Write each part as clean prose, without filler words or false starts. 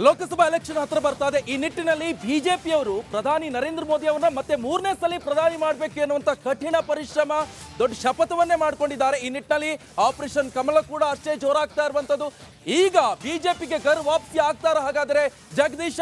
Lok Sabha election ಹತ್ರ ಬರ್ತಾ ಇದೆ. ಈ ನಿಟ್ಟಿನಲ್ಲಿ ಬಿಜೆಪಿಯವರು ಪ್ರಧಾನಿ ನರೇಂದ್ರ ಮೋದಿ ಅವರನ್ನ ಮತ್ತೆ 3ನೇ ಸಲ ಪ್ರಧಾನಿ ಮಾಡಬೇಕು ಎನ್ನುವಂತ ಕಠಿಣ ಪರಿಶ್ರಮ, ದೊಡ್ಡ ಶಪಥವನ್ನೇ ಮಾಡ್ಕೊಂಡಿದ್ದಾರೆ. ಈ ನಿಟ್ಟಿನಲ್ಲಿ ಆಪರೇಷನ್ ಕಮಲ ಕೂಡ ಅಷ್ಟೇ ಜೋರಾಗ್ತಾ ಇರುವಂತದ್ದು. ಈಗ ಬಿಜೆಪಿಗೆ ಗರ್ ವಾಪಸಿ ಆಗ್ತಾರ ಹಾಗಾದ್ರೆ ಜಗದೀಶ್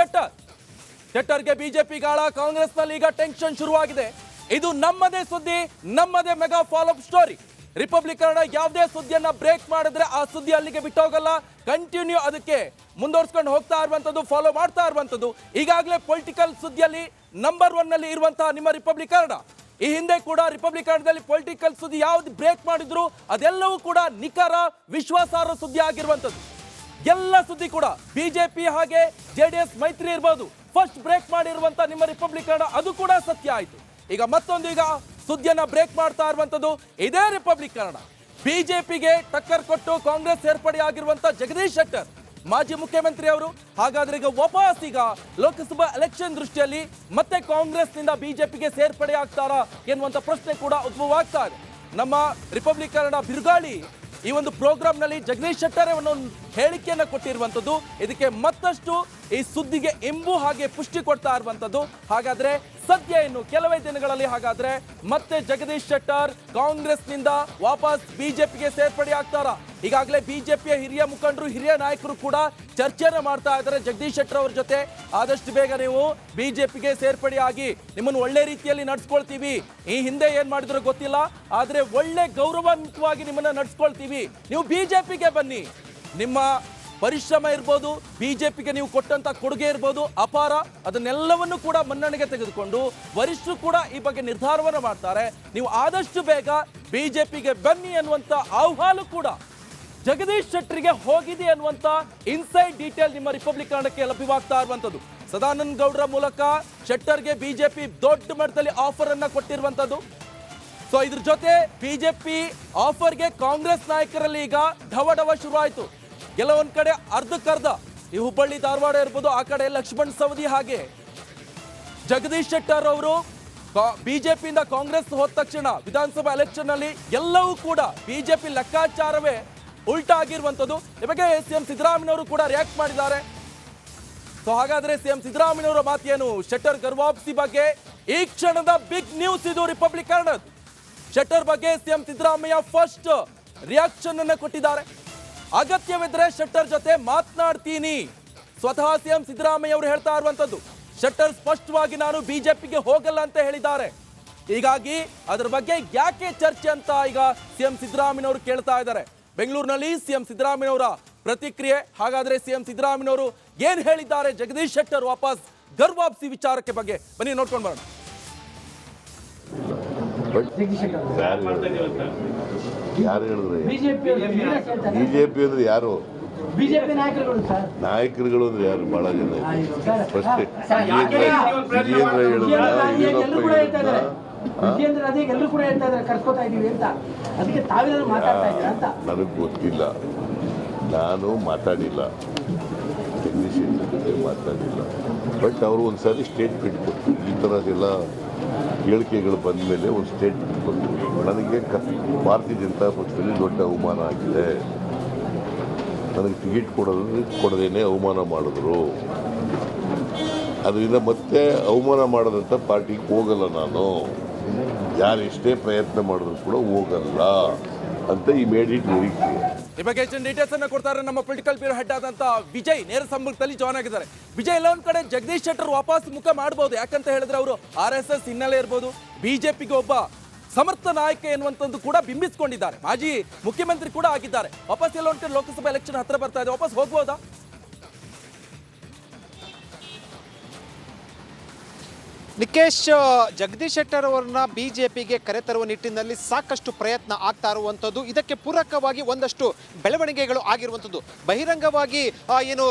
ಶೆಟ್ಟರ್ಗೆ ಬಿಜೆಪಿ ಗಾಳ, ಕಾಂಗ್ರೆಸ್ನಲ್ಲಿ ಈಗ ಟೆನ್ಷನ್ ಶುರುವಾಗಿದೆ. ಇದು ನಮ್ಮದೇ ಸುದ್ದಿ, ನಮ್ಮದೇ mega follow up story. Republic Kannada ಯಾವುದೇ ಸುದ್ದಿಯನ್ನ ಬ್ರೇಕ್ ಮಾಡಿದ್ರೆ ಆ ಸುದ್ದಿ ಅಲ್ಲಿಗೆ ಬಿಟ್ಟೋಗಲ್ಲ, ಕಂಟಿನ್ಯೂ ಅದಕ್ಕೆ ಮುಂದುವರ್ಸ್ಕೊಂಡು ಹೋಗ್ತಾ ಇರುವಂತದ್ದು, ಫಾಲೋ ಮಾಡ್ತಾ ಇರುವಂತದ್ದು. ಈಗಾಗಲೇ ಪೊಲಿಟಿಕಲ್ ಸುದ್ದಿಯಲ್ಲಿ ನಂಬರ್ 1 ನಲ್ಲಿ ಇರುವಂತಹ ನಿಮ್ಮ ರಿಪಬ್ಲಿಕ್ ಕನ್ನಡ. ಈ ಹಿಂದೆ ಕೂಡ ರಿಪಬ್ಲಿಕ್ ಕನ್ನಡದಲ್ಲಿ ಪೊಲಿಟಿಕಲ್ ಸುದ್ದಿ ಯಾವ್ದು ಬ್ರೇಕ್ ಮಾಡಿದ್ರು ಅದೆಲ್ಲವೂ ಕೂಡ ನಿಖರ, ವಿಶ್ವಾಸಾರ್ಹ ಸುದ್ದಿ ಆಗಿರುವಂತದ್ದು. ಎಲ್ಲ ಸುದ್ದಿ ಕೂಡ ಬಿಜೆಪಿ ಹಾಗೆ ಜೆಡಿಎಸ್ ಮೈತ್ರಿ ಇರ್ಬೋದು, ಫಸ್ಟ್ ಬ್ರೇಕ್ ಮಾಡಿರುವಂತ ನಿಮ್ಮ ರಿಪಬ್ಲಿಕ್ ಕನ್ನಡ ಅದು ಕೂಡ ಸತ್ಯ ಆಯ್ತು. ಈಗ ಮತ್ತೊಂದು ಈಗ ಸುದ್ದಿಯನ್ನ ಬ್ರೇಕ್ ಮಾಡ್ತಾ ಇರುವಂತದ್ದು ಇದೇ ರಿಪಬ್ಲಿಕ್ ಕನ್ನಡ. ಬಿಜೆಪಿಗೆ ಟಕ್ಕರ್ ಕೊಟ್ಟು ಕಾಂಗ್ರೆಸ್ ಸೇರ್ಪಡೆ ಆಗಿರುವಂತ ಜಗದೀಶ್ ಶೆಟ್ಟರ್ ಮಾಜಿ ಮುಖ್ಯಮಂತ್ರಿ ಅವರು ಹಾಗಾದ್ರೆ ಈಗ ವಾಪಸ್ ಈಗ ಲೋಕಸಭಾ ಎಲೆಕ್ಷನ್ ದೃಷ್ಟಿಯಲ್ಲಿ ಮತ್ತೆ ಕಾಂಗ್ರೆಸ್ನಿಂದ ಬಿಜೆಪಿಗೆ ಸೇರ್ಪಡೆ ಆಗ್ತಾರಾ ಎನ್ನುವಂತ ಪ್ರಶ್ನೆ ಕೂಡ ಉದ್ಭವ ಆಗ್ತಾ ಇದೆ. ನಮ್ಮ ರಿಪಬ್ಲಿಕ್ ಕನ್ನಡ ಬಿರುಗಾಳಿ ಈ ಒಂದು ಪ್ರೋಗ್ರಾಮ್ ನಲ್ಲಿ ಜಗದೀಶ್ ಶೆಟ್ಟರ್ ಒಂದು ಹೇಳಿಕೆಯನ್ನ ಕೊಟ್ಟಿರುವಂತದ್ದು, ಇದಕ್ಕೆ ಮತ್ತಷ್ಟು ಈ ಸುದ್ದಿಗೆ ಇಂಬು ಹಾಗೆ ಪುಷ್ಟಿ ಕೊಡ್ತಾ ಇರುವಂತದ್ದು. ಹಾಗಾದ್ರೆ ಸದ್ಯ ಇನ್ನು ಕೆಲವೇ ದಿನಗಳಲ್ಲಿ ಹಾಗಾದ್ರೆ ಮತ್ತೆ ಜಗದೀಶ್ ಶೆಟ್ಟರ್ ಕಾಂಗ್ರೆಸ್ನಿಂದ ವಾಪಸ್ ಬಿಜೆಪಿಗೆ ಸೇರ್ಪಡೆ ಆಗ್ತಾರಾ? ಈಗಾಗಲೇ ಬಿಜೆಪಿಯ ಹಿರಿಯ ಮುಖಂಡರು, ಹಿರಿಯ ನಾಯಕರು ಕೂಡ ಚರ್ಚೆನ ಮಾಡ್ತಾ ಇದ್ದಾರೆ ಜಗದೀಶ್ ಶೆಟ್ಟರ್ ಅವ್ರ ಜೊತೆ. ಆದಷ್ಟು ಬೇಗ ನೀವು ಬಿಜೆಪಿಗೆ ಸೇರ್ಪಡೆ ಆಗಿ ನಿಮ್ಮನ್ನು ಒಳ್ಳೆ ರೀತಿಯಲ್ಲಿ ನಡ್ಸ್ಕೊಳ್ತೀವಿ, ಈ ಹಿಂದೆ ಏನ್ ಮಾಡಿದ್ರು ಗೊತ್ತಿಲ್ಲ, ಆದ್ರೆ ಒಳ್ಳೆ ಗೌರವಾನ್ವಿತವಾಗಿ ನಿಮ್ಮನ್ನ ನಡ್ಸ್ಕೊಳ್ತೀವಿ, ನೀವು ಬಿಜೆಪಿಗೆ ಬನ್ನಿ, ನಿಮ್ಮ ಪರಿಶ್ರಮ ಇರ್ಬೋದು, ಬಿಜೆಪಿಗೆ ನೀವು ಕೊಟ್ಟಂತ ಕೊಡುಗೆ ಇರ್ಬೋದು ಅಪಾರ, ಅದನ್ನೆಲ್ಲವನ್ನು ಕೂಡ ಮನ್ನಣೆಗೆ ತೆಗೆದುಕೊಂಡು ವರಿಷ್ಠರು ಕೂಡ ಈ ಬಗ್ಗೆ ನಿರ್ಧಾರವನ್ನು ಮಾಡ್ತಾರೆ. ನೀವು ಆದಷ್ಟು ಬೇಗ ಬಿಜೆಪಿಗೆ ಬನ್ನಿ ಅನ್ನುವಂತ ಆಹ್ವಾನ ಕೂಡ ಜಗದೀಶ್ ಶೆಟ್ಟರ್ಗೆ ಹೋಗಿದೆ ಅನ್ನುವಂತ ಇನ್ಸೈಡ್ ಡೀಟೇಲ್ ನಿಮ್ಮ ರಿಪಬ್ಲಿಕ್ ಕನ್ನಡಕ್ಕೆ ಲಭ್ಯವಾಗ್ತಾ ಇರುವಂತದ್ದು. ಸದಾನಂದ ಗೌಡರ ಮೂಲಕ ಶೆಟ್ಟರ್ಗೆ ಬಿಜೆಪಿ ದೊಡ್ಡ ಮಟ್ಟದಲ್ಲಿ ಆಫರ್ ಅನ್ನ ಕೊಟ್ಟಿರುವಂತದ್ದು. ಸೊ ಇದ್ರ ಜೊತೆ ಬಿಜೆಪಿ ಆಫರ್ಗೆ ಕಾಂಗ್ರೆಸ್ ನಾಯಕರಲ್ಲಿ ಈಗ ಢವಢವ ಶುರು ಆಯ್ತು. ಕೆಲವೊಂದ್ ಕಡೆ ಅರ್ಧಕ್ಕರ್ಧ, ಈ ಹುಬ್ಬಳ್ಳಿ ಧಾರವಾಡ ಇರ್ಬೋದು, ಆ ಕಡೆ ಲಕ್ಷ್ಮಣ್ ಸವದಿ ಹಾಗೆ ಜಗದೀಶ್ ಶೆಟ್ಟರ್ ಅವರು ಬಿಜೆಪಿಯಿಂದ ಕಾಂಗ್ರೆಸ್ ಹೋದ ತಕ್ಷಣ ವಿಧಾನಸಭಾ ಎಲೆಕ್ಷನ್ ನಲ್ಲಿ ಎಲ್ಲವೂ ಕೂಡ ಬಿಜೆಪಿ ಲೆಕ್ಕಾಚಾರವೇ ಉಲ್ಟಾ ಆಗಿರುವಂತದ್ದು. ಈ ಬಗ್ಗೆ ಸಿಎಂ ಸಿದ್ದರಾಮಯ್ಯನವರು ಕೂಡ ರಿಯಾಕ್ಟ್ ಮಾಡಿದ್ದಾರೆ. ಸೊ ಹಾಗಾದ್ರೆ ಸಿಎಂ ಸಿದ್ದರಾಮಯ್ಯನವರ ಮಾತೇನು? ಶೆಟ್ಟರ್ ಗರ್ವಾಪ್ಸಿ ಬಗ್ಗೆ ಈ ಕ್ಷಣದ ಬಿಗ್ ನ್ಯೂಸ್ ಇದು ರಿಪಬ್ಲಿಕ್ ಕನ್ನಡ. ಶೆಟ್ಟರ್ ಬಗ್ಗೆ ಸಿಎಂ ಸಿದ್ದರಾಮಯ್ಯ ಫಸ್ಟ್ ರಿಯಾಕ್ಷನ್ ಅನ್ನು ಕೊಟ್ಟಿದ್ದಾರೆ. ಅಗತ್ಯವಿದ್ರೆ ಶೆಟ್ಟರ್ ಜೊತೆ ಮಾತನಾಡ್ತೀನಿ, ಸ್ವತಃ ಸಿಎಂ ಸಿದ್ದರಾಮಯ್ಯ ಅವರು ಹೇಳ್ತಾ ಇರುವಂತದ್ದು. ಶೆಟ್ಟರ್ ಸ್ಪಷ್ಟವಾಗಿ ನಾನು ಬಿಜೆಪಿಗೆ ಹೋಗಲ್ಲ ಅಂತ ಹೇಳಿದ್ದಾರೆ. ಹೀಗಾಗಿ ಅದರ ಬಗ್ಗೆ ಯಾಕೆ ಚರ್ಚೆ ಅಂತ ಈಗ ಸಿಎಂ ಸಿದ್ದರಾಮಯ್ಯನವರು ಕೇಳ್ತಾ ಇದ್ದಾರೆ. ಬೆಂಗಳೂರಿನಲ್ಲಿ ಸಿಎಂ ಸಿದ್ದರಾಮಯ್ಯನವರ ಪ್ರತಿಕ್ರಿಯೆ. ಹಾಗಾದ್ರೆ ಸಿಎಂ ಸಿದ್ದರಾಮಯ್ಯನವರು ಏನ್ ಹೇಳಿದ್ದಾರೆ ಜಗದೀಶ್ ಶೆಟ್ಟರ್ ವಾಪಸ್ ಗರ್ವಾಪ್ಸಿ ವಿಚಾರಕ್ಕೆ ಬಗ್ಗೆ ಬನ್ನಿ ನೋಡ್ಕೊಂಡು ಬರೋಣ. ಯಾರು ಹೇಳಿದ್ರು? ಬಿಜೆಪಿ ಅಂದ್ರೆ ಯಾರು? ನಾಯಕರುಗಳು ಅಂದ್ರೆ ಯಾರು? ಬಹಳ ಜನ ವಿಜೇಂದ್ರ ನನಗೆ ಗೊತ್ತಿಲ್ಲ, ನಾನು ಮಾತಾಡಿಲ್ಲ, ಜಗದೀಶ್ ಜೊತೆ ಮಾತಾಡಿಲ್ಲ. ಬಟ್ ಅವರು ಒಂದ್ಸಾರಿ ಸ್ಟೇಟ್ಮೆಂಟ್ ಕೊಟ್ಟರು, ಈ ಥರ ಎಲ್ಲ ಹೇಳಿಕೆಗಳು ಬಂದ ಮೇಲೆ ಒಂದು ಸ್ಟೇಟ್ಮೆಂಟ್ ಕೊಟ್ಟರು. ನನಗೆ ಭಾರತೀಯ ಜನತಾ ಪಕ್ಷದಲ್ಲಿ ದೊಡ್ಡ ಅವಮಾನ ಆಗಿದೆ, ನನಗೆ ಟಿಕೆಟ್ ಕೊಡದೇನೆ ಅವಮಾನ ಮಾಡಿದ್ರು, ಅದರಿಂದ ಮತ್ತೆ ಅವಮಾನ ಮಾಡೋದಂಥ ಪಾರ್ಟಿಗೆ ಹೋಗಲ್ಲ, ನಾನು ಯಾರು ಎಷ್ಟೇ ಪ್ರಯತ್ನ ಮಾಡಿದ್ರು ಕೂಡ ಹೋಗಲ್ಲ ಅಂತ he made it very clear. ಈ ಬಗ್ಗೆ ಹೆಚ್ಚಿನ ಡೀಟೇಲ್ಸ್ ಅನ್ನ ಕೊಡ್ತಾರೆ ನಮ್ಮ ಪೊಲಿಟಿಕಲ್ ಬ್ಯೂರೋ ಹೆಡ್ ಆದಂತ ವಿಜಯ್, ನೇರ ಸಂಪರ್ಕದಲ್ಲಿ ಜಾಯ್ನ್ ಆಗಿದ್ದಾರೆ. ವಿಜಯ್, ಎಲ್ಲ ಒಂದ್ ಕಡೆ ಜಗದೀಶ್ ಶೆಟ್ಟರ್ ವಾಪಸ್ ಮುಖ ಮಾಡಬಹುದು, ಯಾಕಂತ ಹೇಳಿದ್ರೆ ಅವರು RSS ಹಿನ್ನೆಲೆ ಇರ್ಬೋದು, ಬಿಜೆಪಿಗೆ ಒಬ್ಬ ಸಮರ್ಥ ನಾಯಕ ಎನ್ನುವಂಥದ್ದು ಕೂಡ ಬಿಂಬಿಸಿಕೊಂಡಿದ್ದಾರೆ, ಮಾಜಿ ಮುಖ್ಯಮಂತ್ರಿ ಕೂಡ ಆಗಿದ್ದಾರೆ. ವಾಪಸ್ ಎಲ್ಲ ಒಂದ್ ಕಡೆ ಲೋಕಸಭಾ ಎಲೆಕ್ಷನ್ ಹತ್ರ ಬರ್ತಾ ಇದೆ, ವಾಪಸ್ ಹೋಗ್ಬೋದಾ? ನಿಕೇಶ್, ಜಗದೀಶ್ ಶೆಟ್ಟರ್ ಅವರನ್ನ ಬಿಜೆಪಿಗೆ ಕರೆತರುವ ನಿಟ್ಟಿನಲ್ಲಿ ಸಾಕಷ್ಟು ಪ್ರಯತ್ನ ಆಗ್ತಾ ಇರುವಂಥದ್ದು. ಇದಕ್ಕೆ ಪೂರಕವಾಗಿ ಒಂದಷ್ಟು ಬೆಳವಣಿಗೆಗಳು ಆಗಿರುವಂಥದ್ದು. ಬಹಿರಂಗವಾಗಿ ಏನು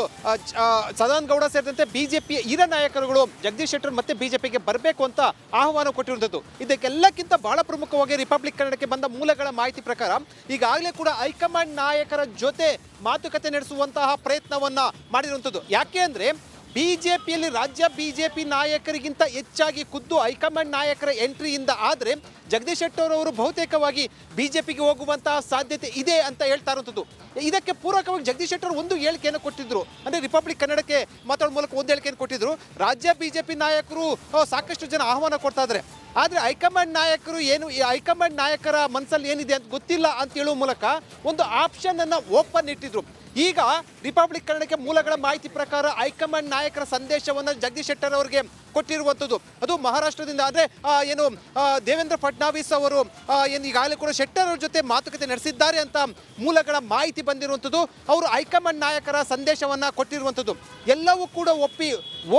ಸದಾನಂದ ಗೌಡ ಸೇರಿದಂತೆ ಬಿಜೆಪಿಯ ಹಿರಿಯ ನಾಯಕರುಗಳು ಜಗದೀಶ್ ಶೆಟ್ಟರ್ ಮತ್ತೆ ಬಿಜೆಪಿಗೆ ಬರಬೇಕು ಅಂತ ಆಹ್ವಾನ ಕೊಟ್ಟಿರುವಂಥದ್ದು. ಇದಕ್ಕೆಲ್ಲಕ್ಕಿಂತ ಬಹಳ ಪ್ರಮುಖವಾಗಿ ರಿಪಬ್ಲಿಕ್ ಕನ್ನಡಕ್ಕೆ ಬಂದ ಮೂಲಗಳ ಮಾಹಿತಿ ಪ್ರಕಾರ ಈಗಾಗಲೇ ಕೂಡ ಹೈಕಮಾಂಡ್ ನಾಯಕರ ಜೊತೆ ಮಾತುಕತೆ ನಡೆಸುವಂತಹ ಪ್ರಯತ್ನವನ್ನ ಮಾಡಿರುವಂಥದ್ದು. ಯಾಕೆ ಅಂದ್ರೆ ಬಿಜೆಪಿಯಲ್ಲಿ ರಾಜ್ಯ ಬಿಜೆಪಿ ನಾಯಕರಿಗಿಂತ ಹೆಚ್ಚಾಗಿ ಖುದ್ದು ಹೈಕಮಾಂಡ್ ನಾಯಕರ ಎಂಟ್ರಿಯಿಂದ ಆದರೆ ಜಗದೀಶ್ ಶೆಟ್ಟರ್ ಅವರು ಬಹುತೇಕವಾಗಿ ಬಿಜೆಪಿಗೆ ಹೋಗುವಂತಹ ಸಾಧ್ಯತೆ ಇದೆ ಅಂತ ಹೇಳ್ತಾ ಇರುವಂಥದ್ದು. ಇದಕ್ಕೆ ಪೂರಕವಾಗಿ ಜಗದೀಶ್ ಶೆಟ್ಟರ್ ಒಂದು ಹೇಳಿಕೆಯನ್ನು ಕೊಟ್ಟಿದ್ರು, ಅಂದರೆ ರಿಪಬ್ಲಿಕ್ ಕನ್ನಡಕ್ಕೆ ಮಾತಾಡೋ ಮೂಲಕ ಒಂದು ಹೇಳಿಕೆಯನ್ನು ಕೊಟ್ಟಿದ್ರು. ರಾಜ್ಯ ಬಿಜೆಪಿ ನಾಯಕರು ಸಾಕಷ್ಟು ಜನ ಆಹ್ವಾನ ಕೊಡ್ತಾ ಇದ್ದಾರೆ, ಆದರೆ ಹೈಕಮಾಂಡ್ ನಾಯಕರು ಏನು, ಈ ಹೈಕಮಾಂಡ್ ನಾಯಕರ ಮನಸ್ಸಲ್ಲಿ ಏನಿದೆ ಅಂತ ಗೊತ್ತಿಲ್ಲ ಅಂತ ಹೇಳುವ ಮೂಲಕ ಒಂದು ಆಪ್ಷನ್ ಅನ್ನು ಓಪನ್ ಇಟ್ಟಿದ್ರು. ಈಗ ರಿಪಬ್ಲಿಕ್ ಕನ್ನಡಕ್ಕೆ ಮೂಲಗಳ ಮಾಹಿತಿ ಪ್ರಕಾರ ಹೈಕಮಾಂಡ್ ನಾಯಕರ ಸಂದೇಶವನ್ನು ಜಗದೀಶ್ ಶೆಟ್ಟರ್ ಅವರಿಗೆ ಕೊಟ್ಟಿರುವಂಥದ್ದು. ಅದು ಮಹಾರಾಷ್ಟ್ರದಿಂದ, ಅಂದರೆ ಏನು ದೇವೇಂದ್ರ ಫಡ್ನವೀಸ್ ಅವರು ಏನು ಈಗಾಗಲೇ ಕೂಡ ಶೆಟ್ಟರ್ ಅವ್ರ ಜೊತೆ ಮಾತುಕತೆ ನಡೆಸಿದ್ದಾರೆ ಅಂತ ಮೂಲಗಳ ಮಾಹಿತಿ ಬಂದಿರುವಂಥದ್ದು. ಅವರು ಹೈಕಮಾಂಡ್ ನಾಯಕರ ಸಂದೇಶವನ್ನು ಕೊಟ್ಟಿರುವಂಥದ್ದು. ಎಲ್ಲವೂ ಕೂಡ ಒಪ್ಪಿ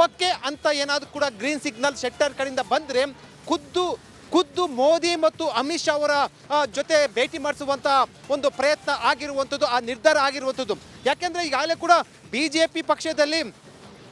ಓಕೆ ಅಂತ ಏನಾದರೂ ಕೂಡ ಗ್ರೀನ್ ಸಿಗ್ನಲ್ ಶೆಟ್ಟರ್ ಕಡೆಯಿಂದ ಬಂದರೆ ಖುದ್ದು ಮೋದಿ ಮತ್ತು ಅಮಿತ್ ಶಾ ಅವರ ಜೊತೆ ಭೇಟಿ ಮಾಡಿಸುವಂಥ ಒಂದು ಪ್ರಯತ್ನ ಆಗಿರುವಂಥದ್ದು, ಆ ನಿರ್ಧಾರ ಆಗಿರುವಂಥದ್ದು. ಯಾಕೆಂದರೆ ಈಗಾಗಲೇ ಕೂಡ ಬಿಜೆಪಿ ಪಕ್ಷದಲ್ಲಿ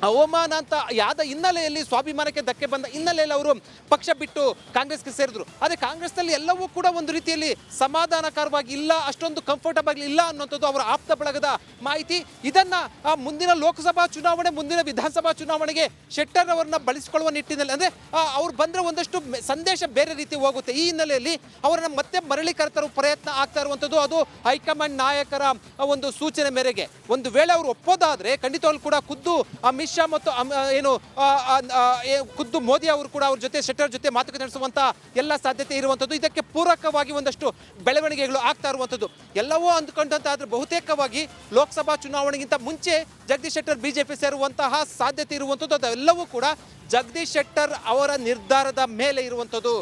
ಅವಮಾನ ಅಂತ ಯಾದ ಹಿನ್ನೆಲೆಯಲ್ಲಿ, ಸ್ವಾಭಿಮಾನಕ್ಕೆ ಧಕ್ಕೆ ಬಂದ ಹಿನ್ನೆಲೆಯಲ್ಲಿ ಅವರು ಪಕ್ಷ ಬಿಟ್ಟು ಕಾಂಗ್ರೆಸ್ಗೆ ಸೇರಿದ್ರು. ಆದರೆ ಕಾಂಗ್ರೆಸ್ನಲ್ಲಿ ಎಲ್ಲವೂ ಕೂಡ ಒಂದು ರೀತಿಯಲ್ಲಿ ಸಮಾಧಾನಕರವಾಗಿ ಇಲ್ಲ, ಅಷ್ಟೊಂದು ಕಂಫರ್ಟಬಲ್ ಇಲ್ಲ ಅನ್ನೋಂಥದ್ದು ಅವರ ಆಪ್ತ ಬಳಗದ ಮಾಹಿತಿ. ಇದನ್ನು ಮುಂದಿನ ಲೋಕಸಭಾ ಚುನಾವಣೆ, ಮುಂದಿನ ವಿಧಾನಸಭಾ ಚುನಾವಣೆಗೆ ಶೆಟ್ಟರ್ ಅವರನ್ನ ಬಳಸಿಕೊಳ್ಳುವ ನಿಟ್ಟಿನಲ್ಲಿ, ಅಂದರೆ ಅವ್ರು ಬಂದರೆ ಒಂದಷ್ಟು ಸಂದೇಶ ಬೇರೆ ರೀತಿ ಹೋಗುತ್ತೆ. ಈ ಹಿನ್ನೆಲೆಯಲ್ಲಿ ಅವರನ್ನು ಮತ್ತೆ ಮರಳಿ ಕರೆತರುವ ಪ್ರಯತ್ನ ಆಗ್ತಾ ಇರುವಂಥದ್ದು. ಅದು ಹೈಕಮಾಂಡ್ ನಾಯಕರ ಒಂದು ಸೂಚನೆ ಮೇರೆಗೆ. ಒಂದು ವೇಳೆ ಅವರು ಒಪ್ಪೋದಾದರೆ ಖಂಡಿತವಾಗ್ಲೂ ಕೂಡ ಖುದ್ದು ಅಮಿತ್ ಶಾ ಮತ್ತು ಖುದ್ದು ಮೋದಿ ಅವರು ಕೂಡ ಅವ್ರ ಜೊತೆ, ಶೆಟ್ಟರ್ ಜೊತೆ ಮಾತುಕತೆ ನಡೆಸುವಂತ ಎಲ್ಲ ಸಾಧ್ಯತೆ ಇರುವಂಥದ್ದು. ಇದಕ್ಕೆ ಪೂರಕವಾಗಿ ಒಂದಷ್ಟು ಬೆಳವಣಿಗೆಗಳು ಆಗ್ತಾ ಇರುವಂಥದ್ದು. ಎಲ್ಲವೂ ಅಂದುಕೊಂಡಂತ ಆದರೆ ಬಹುತೇಕವಾಗಿ ಲೋಕಸಭಾ ಚುನಾವಣೆಗಿಂತ ಮುಂಚೆ ಜಗದೀಶ್ ಶೆಟ್ಟರ್ ಬಿಜೆಪಿ ಸೇರುವಂತಹ ಸಾಧ್ಯತೆ ಇರುವಂಥದ್ದು. ಅದೆಲ್ಲವೂ ಕೂಡ ಜಗದೀಶ್ ಶೆಟ್ಟರ್ ಅವರ ನಿರ್ಧಾರದ ಮೇಲೆ ಇರುವಂಥದ್ದು.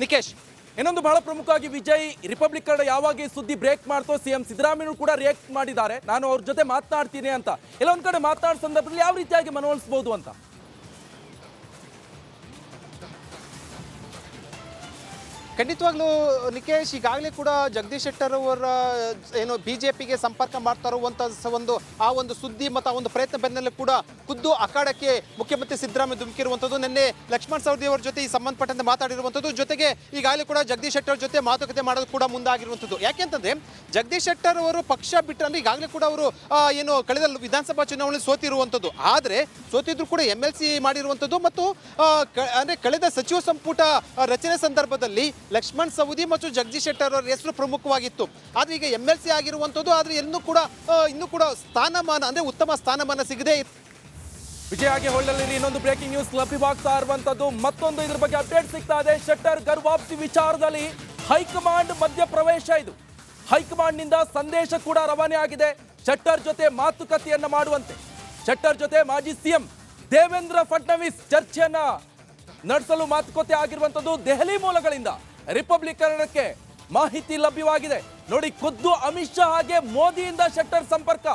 ನಿಕೇಶ್, ಇನ್ನೊಂದು ಬಹಳ ಪ್ರಮುಖವಾಗಿ ವಿಜಯ್, ರಿಪಬ್ಲಿಕ್ ಕನ್ನಡ ಯಾವಾಗ ಈ ಸುದ್ದಿ ಬ್ರೇಕ್ ಮಾಡ್ತೋ ಸಿಎಂ ಸಿದ್ದರಾಮಯ್ಯ ಕೂಡ ರಿಯಾಕ್ಟ್ ಮಾಡಿದ್ದಾರೆ, ನಾನು ಅವ್ರ ಜೊತೆ ಮಾತನಾಡ್ತೀನಿ ಅಂತ. ಎಲ್ಲೊಂದ್ ಕಡೆ ಮಾತನಾಡೋ ಸಂದರ್ಭದಲ್ಲಿ ಯಾವ ರೀತಿಯಾಗಿ ಮನವೊಲಿಸಬಹುದು ಅಂತ? ಖಂಡಿತವಾಗ್ಲೂ ನಿಕೇಶ್, ಈಗಾಗಲೇ ಕೂಡ ಜಗದೀಶ್ ಶೆಟ್ಟರ್ ಅವರ ಏನು ಬಿಜೆಪಿಗೆ ಸಂಪರ್ಕ ಮಾಡ್ತಾ ಇರುವಂಥ ಒಂದು ಸುದ್ದಿ ಮತ್ತು ಆ ಒಂದು ಪ್ರಯತ್ನ ಬೆನ್ನಲ್ಲೇ ಕೂಡ ಖುದ್ದು ಅಖಾಡಕ್ಕೆ ಮುಖ್ಯಮಂತ್ರಿ ಸಿದ್ದರಾಮಯ್ಯ ಧುಮುಕಿರುವಂಥದ್ದು. ನಿನ್ನೆ ಲಕ್ಷ್ಮಣ್ ಸವದಿ ಅವರ ಜೊತೆ ಈ ಸಂಬಂಧಪಟ್ಟಂತೆ ಮಾತಾಡಿರುವಂಥದ್ದು. ಜೊತೆಗೆ ಈಗಾಗಲೇ ಕೂಡ ಜಗದೀಶ್ ಶೆಟ್ಟರ್ ಜೊತೆ ಮಾತುಕತೆ ಮಾಡೋದು ಕೂಡ ಮುಂದಾಗಿರುವಂಥದ್ದು. ಯಾಕೆಂತಂದ್ರೆ ಜಗದೀಶ್ ಶೆಟ್ಟರ್ ಅವರು ಪಕ್ಷ ಬಿಟ್ಟರೆ ಈಗಾಗಲೇ ಕೂಡ ಅವರು ಏನು ಕಳೆದ ವಿಧಾನಸಭಾ ಚುನಾವಣೆ ಸೋತಿರುವಂಥದ್ದು. ಆದರೆ ಸೋತಿದ್ರು ಕೂಡ MLC ಮಾಡಿರುವಂಥದ್ದು ಮತ್ತು ಅಂದರೆ ಕಳೆದ ಸಚಿವ ಸಂಪುಟ ರಚನೆ ಸಂದರ್ಭದಲ್ಲಿ ಲಕ್ಷ್ಮಣ್ ಸವದಿ ಮತ್ತು ಜಗದೀಶ್ ಶೆಟ್ಟರ್ ಅವರ ಹೆಸರು ಪ್ರಮುಖವಾಗಿತ್ತು. ಆದರೆ ಈಗ MLC ಆಗಿರುವಂಥದ್ದು. ಆದರೆ ಇನ್ನೂ ಕೂಡ ಸ್ಥಾನಮಾನ, ಅಂದರೆ ಉತ್ತಮ ಸ್ಥಾನಮಾನ ಸಿಗದೆ ವಿಜಯ್ ಆಗಿ ಹೊಳ್ಳಲಿರಿ. ಇನ್ನೊಂದು ಬ್ರೇಕಿಂಗ್ ನ್ಯೂಸ್ ಲಭ್ಯವಾಗ್ತಾ ಇರುವಂತದ್ದು. ಮತ್ತೊಂದು ಇದ್ರ ಬಗ್ಗೆ ಅಪ್ಡೇಟ್ ಸಿಗ್ತಾ ಇದೆ. ಶೆಟ್ಟರ್ ಗರ್ವಾಪ್ತಿ ವಿಚಾರದಲ್ಲಿ ಹೈಕಮಾಂಡ್ ಮಧ್ಯಪ್ರವೇಶ. ಇದು ಹೈಕಮಾಂಡ್ ನಿಂದ ಸಂದೇಶ ಕೂಡ ರವಾನೆ ಆಗಿದೆ. ಶೆಟ್ಟರ್ ಜೊತೆ ಮಾತುಕತೆಯನ್ನ ಮಾಡುವಂತೆ, ಶೆಟ್ಟರ್ ಜೊತೆ ಮಾಜಿ ಸಿಎಂ ದೇವೇಂದ್ರ ಫಡ್ನವೀಸ್ ಚರ್ಚೆಯನ್ನ ನಡೆಸಲು ಮಾತುಕತೆ ಆಗಿರುವಂತದ್ದು. ದೆಹಲಿ ಮೂಲಗಳಿಂದ ರಿಪಬ್ಲಿಕ್ ಕನ್ನಡಕ್ಕೆ ಮಾಹಿತಿ ಲಭ್ಯವಾಗಿದೆ. ನೋಡಿ, ಖುದ್ದು ಅಮಿತ್ ಶಾ ಹಾಗೆ ಮೋದಿಯಿಂದ ಶೆಟ್ಟರ್ ಸಂಪರ್ಕ.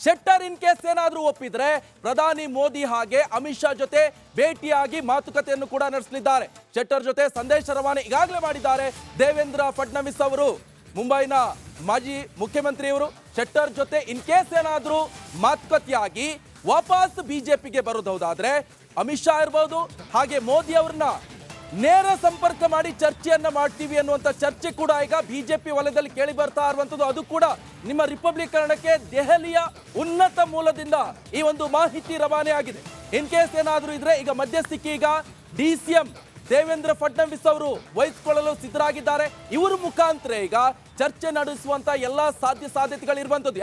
ಶೆಟ್ಟರ್ ಇನ್ ಕೇಸ್ ಏನಾದ್ರೂ ಒಪ್ಪಿದ್ರೆ ಪ್ರಧಾನಿ ಮೋದಿ ಹಾಗೆ ಅಮಿತ್ ಶಾ ಜೊತೆ ಭೇಟಿಯಾಗಿ ಮಾತುಕತೆಯನ್ನು ಕೂಡ ನಡೆಸಲಿದ್ದಾರೆ. ಶೆಟ್ಟರ್ ಜೊತೆ ಸಂದೇಶ ರವಾನೆ ಈಗಾಗಲೇ ಮಾಡಿದ್ದಾರೆ ದೇವೇಂದ್ರ ಫಡ್ನವೀಸ್ ಅವರು, ಮುಂಬೈನ ಮಾಜಿ ಮುಖ್ಯಮಂತ್ರಿಯವರು. ಶೆಟ್ಟರ್ ಜೊತೆ ಇನ್ ಕೇಸ್ ಏನಾದ್ರೂ ಮಾತುಕತೆಯಾಗಿ ವಾಪಸ್ ಬಿಜೆಪಿಗೆ ಬರೋದಾದ್ರೆ ಅಮಿತ್ ಶಾ ಇರ್ಬೋದು, ಹಾಗೆ ಮೋದಿ ಅವ್ರನ್ನ ನೇರ ಸಂಪರ್ಕ ಮಾಡಿ ಚರ್ಚೆಯನ್ನ ಮಾಡ್ತೀವಿ ಅನ್ನುವಂಥ ಚರ್ಚೆ ಕೂಡ ಈಗ ಬಿಜೆಪಿ ವಲಯದಲ್ಲಿ ಕೇಳಿ ಬರ್ತಾ ಇರುವಂಥದ್ದು. ಅದು ಕೂಡ ನಿಮ್ಮ ರಿಪಬ್ಲಿಕ್ ಕನ್ನಡಕ್ಕೆ ದೆಹಲಿಯ ಉನ್ನತ ಮೂಲದಿಂದ ಈ ಒಂದು ಮಾಹಿತಿ ರವಾನೆ ಆಗಿದೆ. ಇನ್ ಕೇಸ್ ಏನಾದರೂ ಇದ್ರೆ ಈಗ ಮಧ್ಯಸ್ಥಿಕೆ ಈಗ DCM ದೇವೇಂದ್ರ ಫಡ್ನವೀಸ್ ಅವರು ವಹಿಸಿಕೊಳ್ಳಲು ಸಿದ್ಧರಾಗಿದ್ದಾರೆ. ಇವರ ಮುಖಾಂತರ ಈಗ ಚರ್ಚೆ ನಡೆಸುವಂತ ಎಲ್ಲಾ ಸಾಧ್ಯತೆಗಳಿರುವಂಥದ್ದು.